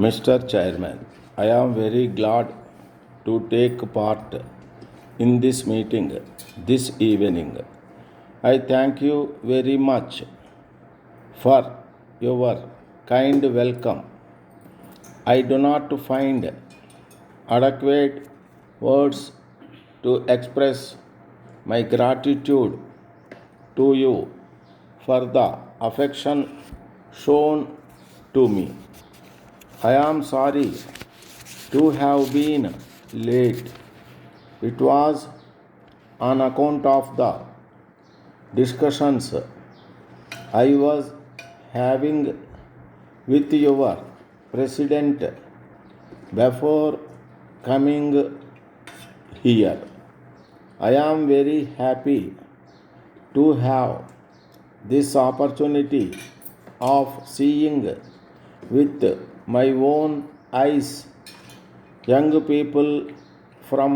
Mr. Chairman, I am very glad to take part in this meeting this evening. I thank you very much for your kind welcome. I do not find adequate words to express my gratitude to you for the affection shown to me. I am sorry to have been late. It was on account of the discussions I was having with your president before coming here. I am very happy to have this opportunity of seeing with my own eyes young people from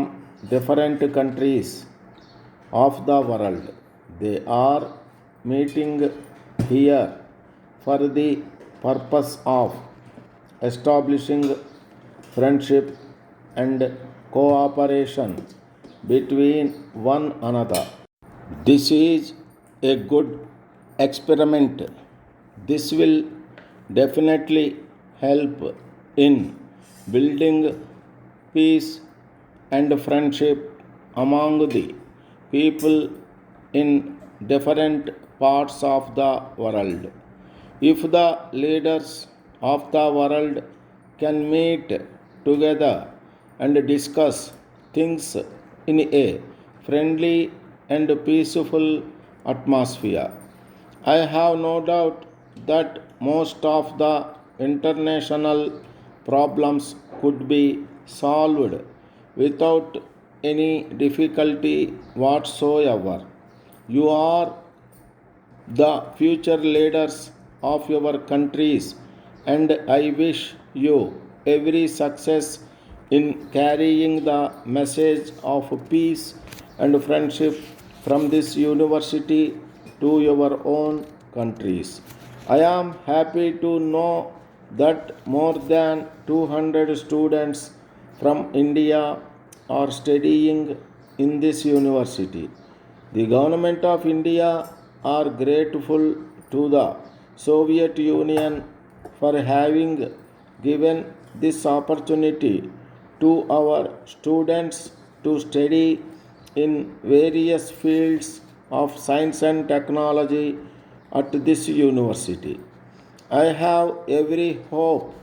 different countries of the world. They are meeting here for the purpose of establishing friendship and cooperation between one another. This is a good experiment. This will definitely help in building peace and friendship among the people in different parts of the world. If the leaders of the world can meet together and discuss things in a friendly and peaceful atmosphere, I have no doubt that most of the international problems could be solved without any difficulty whatsoever. You are the future leaders of your countries, and I wish you every success in carrying the message of peace and friendship from this university to your own countries. I am happy to know that more than 200 students from India are studying in this university. The government of India are grateful to the Soviet Union for having given this opportunity to our students to study in various fields of science and technology at this university. I have every hope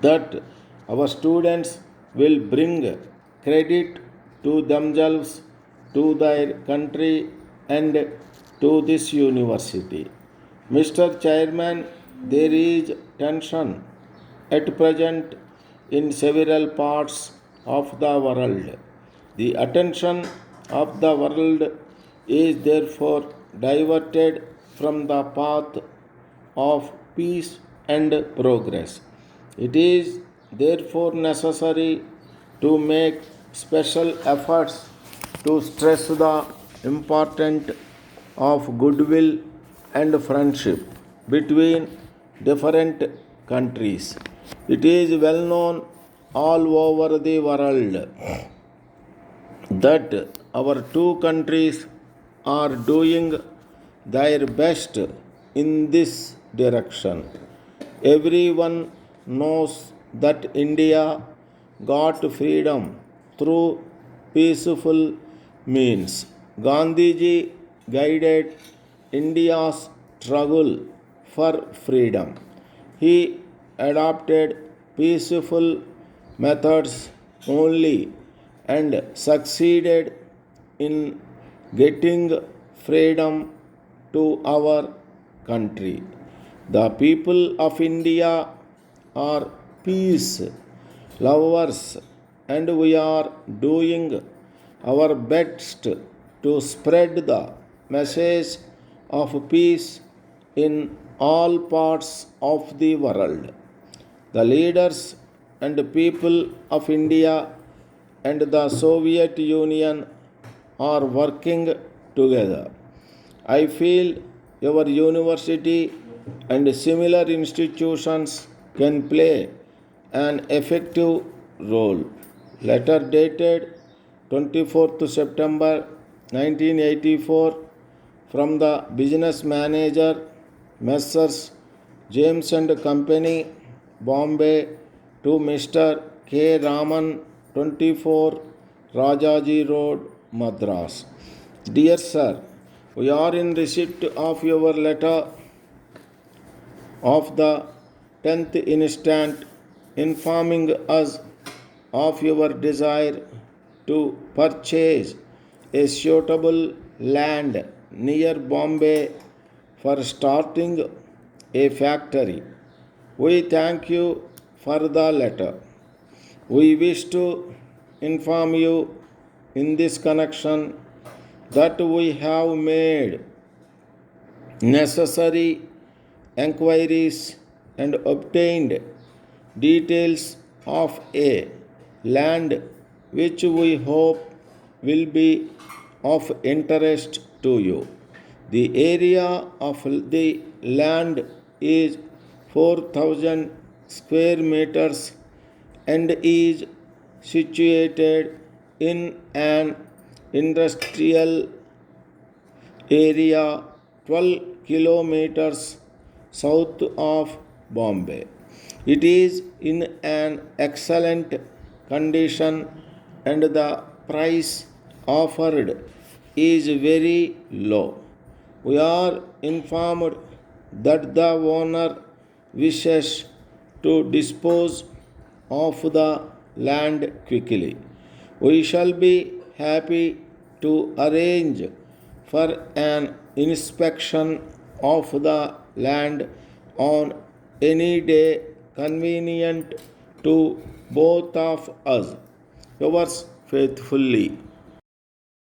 that our students will bring credit to themselves, to their country, and to this university. Mr. Chairman, there is tension at present in several parts of the world. The attention of the world is therefore diverted from the path of peace and progress. It is therefore necessary to make special efforts to stress the importance of goodwill and friendship between different countries. It is well known all over the world that our two countries are doing their best in this direction. Everyone knows that India got freedom through peaceful means. Gandhiji guided India's struggle for freedom. He adopted peaceful methods only and succeeded in getting freedom to our country. The people of India are peace lovers, and we are doing our best to spread the message of peace in all parts of the world. The leaders and people of India and the Soviet Union are working together. I feel your university and similar institutions can play an effective role. Letter dated 24th September 1984 from the business manager Messrs. James and Company, Bombay, to Mr. K. Raman, 24 Rajaji Road, Madras. Dear Sir, we are in receipt of your letter of the 10th instant informing us of your desire to purchase a suitable land near Bombay for starting a factory. We thank you for the letter. We wish to inform you in this connection that we have made necessary enquiries and obtained details of a land which we hope will be of interest to you. The area of the land is 4,000 square meters and is situated in an industrial area 12 kilometers south of Bombay. It is in an excellent condition and the price offered is very low. We are informed that the owner wishes to dispose of the land quickly. We shall be happy to arrange for an inspection of the land on any day convenient to both of us. Yours faithfully.